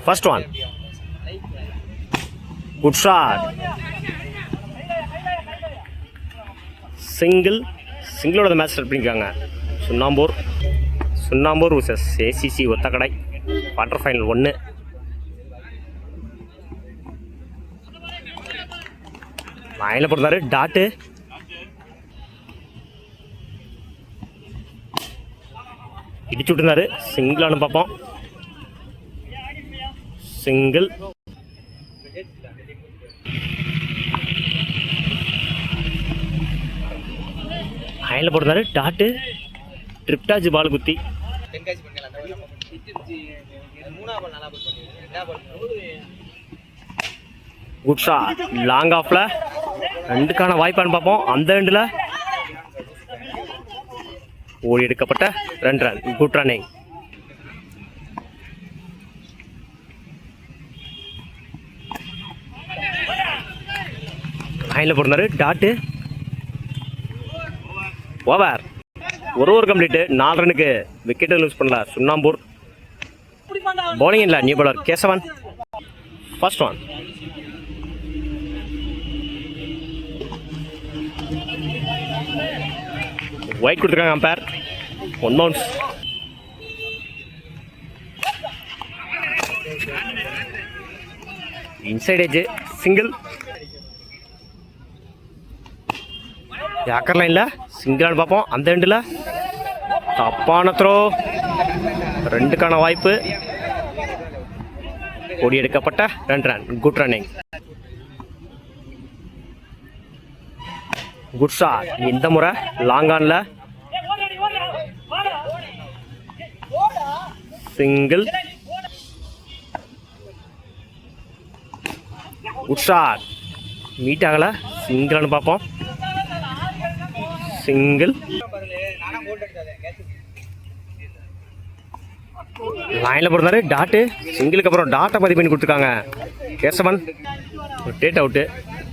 First one. Good shot. Single ஓட match start பண்ணிருக்காங்க. Sunnambur vs ACC Othakadai quarter final 1. லைனில் போடுறாரு டாட்டு. இடிச்சு விட்டுருந்தாரு. சிங்கிளானு பார்ப்போம். சிங்கிள். லைனில் போடுறாரு டாட்டு. ட்ரிப்டாஜ் பால் குத்தி. Good shot. லாங் ஆஃப்ல 2க்கான வாய்ப்பான்னு பார்ப்போம். அந்த எண்டில் ஓடி எடுக்கப்பட்ட 2 ரன். Good running. லைனில் போடுறாரு டாட்டு. ஓவர். ஒரு கம்ப்ளீட்டு. 4 ரனுக்கு விக்கெட்டை லூஸ் பண்ணல சுண்ணாம்பூர். பவுலிங் இல்லை new bowler Kesavan. First one. Wide கொடுத்துருக்காங்க umpire. 1 bounce. Inside edge. Single. Yorker லைனில் சிங்கிளானு பார்ப்போம். அந்த எண்டில் தப்பான த்ரோ. 2க்கான வாய்ப்பு. ஓடி எடுக்கப்பட்ட 2 run. Good running. Good shot. இந்த முறை லாங் ஆன்ல சிங்கிள். Good shot. மீட் ஆகலை. சிங்கிள்னு பார்ப்போம். சிங்கிள். லைனில் போடுறாரு டாட்டு. சிங்கிளுக்கு அப்புறம் டாட்டை பதிவு பண்ணி கொடுத்துருக்காங்க கேசவன். டேட் அவுட்டு.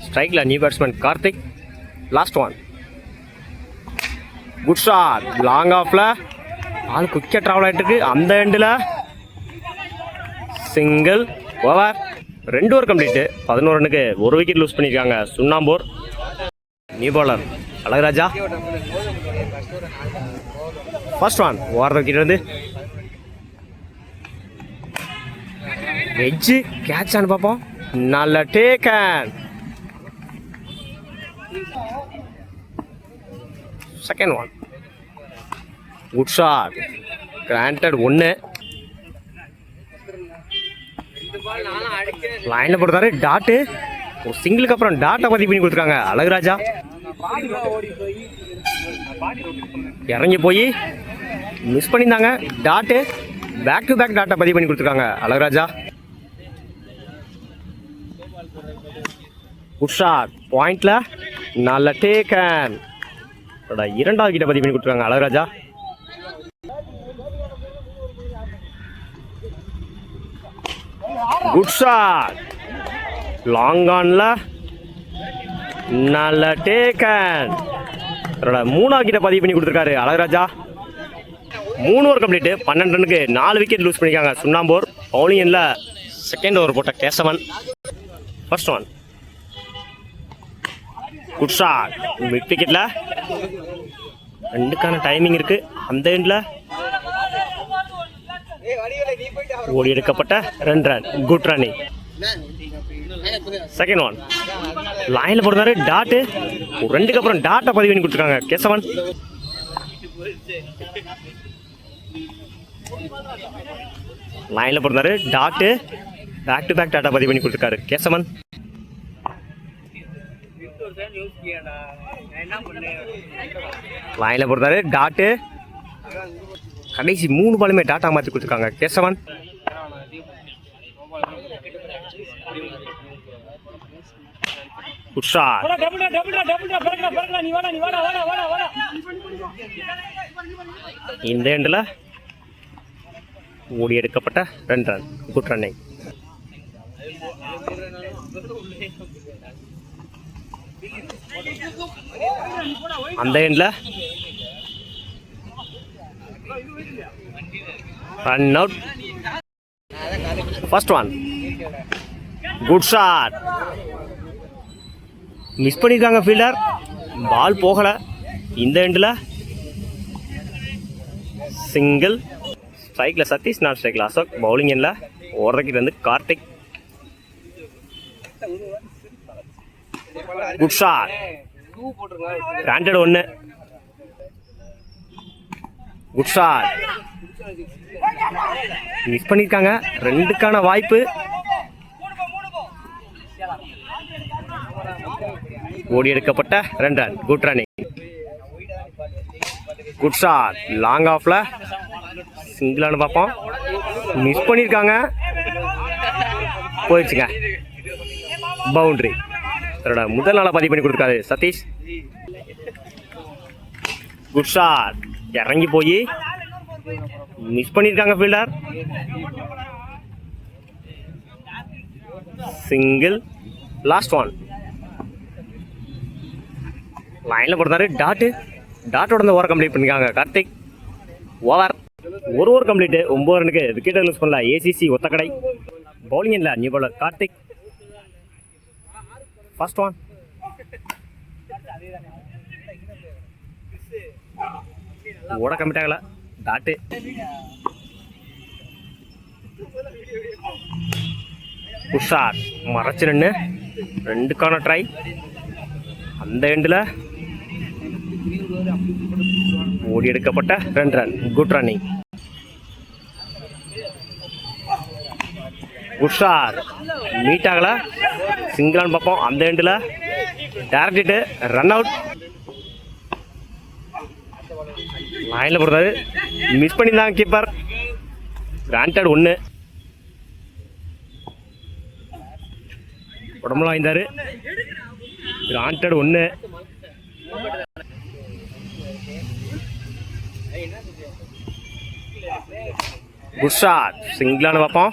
ஸ்ட்ரைக்கில் new batsman Karthik. Last one. Good shot. Long ஆஃப்ல ஆள் குயிக்காக ட்ராவல் ஆகிட்டு இருக்கு. அந்த எண்டில் சிங்கிள். ஓவர். 2 over complete. 11 ரனுக்கு 1 விக்கெட் லூஸ் பண்ணியிருக்காங்க Sunnambur. New bowler Alagaraja. First one. Over wicket வந்து எட்ஜு கேட்சான்னு பார்ப்போம். நல்ல taken. Second one. Good shot. Granted 1. லைனில் போடுறாரு டாட்டு. ஒரு சிங்கிளுக்கு அப்புறம் டாட்டை பதிவு பண்ணி கொடுத்துருக்காங்க அழகுராஜா. இறங்கி போய் மிஸ் பண்ணியிருந்தாங்க டாட்டு. பேக் டு பேக் டாட்டை பதிவு பண்ணி கொடுத்துருக்காங்க அழகுராஜா. Good shot. பாயிண்ட்ல நல்ல டேக்கன். 2வது விக்கெட்டை பதிவு பண்ணி கொடுத்துருக்காங்க அழகுராஜா. Good shot. லாங் ஆன்ல நல்ல டேக்கன். 3வது விக்கெட்டை பதிவு பண்ணி கொடுத்துருக்காரு அழகுராஜா. 3 over complete. 12 ரனுக்கு 4 விக்கெட் லூஸ் பண்ணியிருக்காங்க சுண்ணாம்பூர். பவுலிங்கில் செகண்ட் ஓவர் போட்ட Kesavan. First one. Good shot. Mid விக்கெட்டில் 2க்கான டைமிங் இருக்கு. அந்த எண்டில் ஓடி எடுக்கப்பட்ட 2 run. Good running. Second one. லைனில் போடுறாரு டாட்டு. 2க்கு அப்புறம் டாட்டை பதிவு பண்ணி கொடுத்துருக்காங்க கேசவன். லைனில் போடுறாரு டாட்டு. பேக் டு பேக் டாட்டா பதிவு பண்ணி கொடுத்துருக்காரு கேசவன். லைனில் போடுறாரு டாட்டு. கடைசி 3 பாலுமே டாட்டா மாற்றி கொடுத்துருக்காங்க கேசவன். Good shot. இந்த எண்டில் ஓடி எடுக்கப்பட்ட 2 ரன். Good running. அந்த எண்டில் run out. First one. Good shot. Miss பண்ணியிருக்காங்க ஃபீல்டர். பால் போகலை. இந்த எண்டில் சிங்கிள். ஸ்ட்ரைக்கில் சதீஷ், நான் ஸ்ட்ரைக்கில் அசோக். பவுலிங் எண்ணில் ஓடுறக்கிட்ட வந்து Karthik. Good shot. Granted 1. Good shot. Miss பண்ணியிருக்காங்க. 2க்கான வாய்ப்பு. ஓடி எடுக்கப்பட்ட 2 run. Good running. Good shot. Long ஆஃப்ல சிங்கிளானு பார்ப்போம். மிஸ் பண்ணியிருக்காங்க. போயிடுச்சுங்க. பவுண்டரி. தன்னோட முதல் நாளை பதிவு பண்ணி கொடுத்துருக்காரு சதீஷ். Good shot. இறங்கி போய் மிஸ் பண்ணியிருக்காங்க ஃபீல்டர். சிங்கிள். Last one. லைனில் கொடுத்தாரு. டாட்டோட ஓவர் கம்ப்ளீட் பண்ணிருக்காங்க கார்த்திக். ஓவர். ஒரு ஓவர் கம்ப்ளீட்டு. 9 ரனுக்கு விக்கெட்டை லூஸ் பண்ணல ஏசிசி ஒத்தக்கடை. பவுலிங் இல்லை new bowler Karthik. First one. ஓட கம்மிட் ஆகல. டாட்டு. உஷார் மறைச்சு நின்று 2க்கான ட்ரை. அந்த எண்டில் ஓடி எடுக்கப்பட்ட 2 ரன். Good running. உஷார் மீட் ஆகல. சிங்கிளான்னு பார்ப்போம். அந்த எண்டில் டேரக்ட் ரன் அவுட். லைனில் போடுறாரு. மிஸ் பண்ணியிருந்தாங்க கீப்பர். கிராண்டட் 1. உடம்புல வாய்ந்தாரு. கிராண்டட் 1. Good shot. சிங்கிளானு பார்ப்போம்.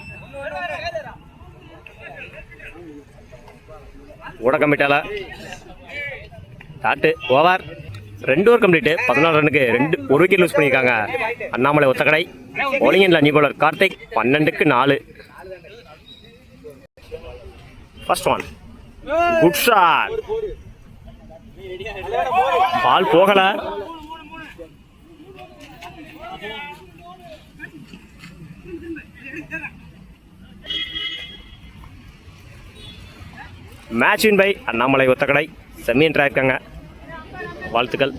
ஓட கம்மிட்டால டாட்டு. ஓவர். 2 over complete. 14 ரனுக்கு 1 விக்கெட் லூஸ் பண்ணியிருக்காங்க அண்ணாமலை ஒத்தக்கடை. பவுலிங் எண்ணில் நியூ பவுலர் கார்த்திக். 12க்கு 4. First one. Good shot. Ball போகல. Match win by Annamalai Othakadai. செம்மி என்ட்ரா இருக்காங்க. வாழ்த்துக்கள்.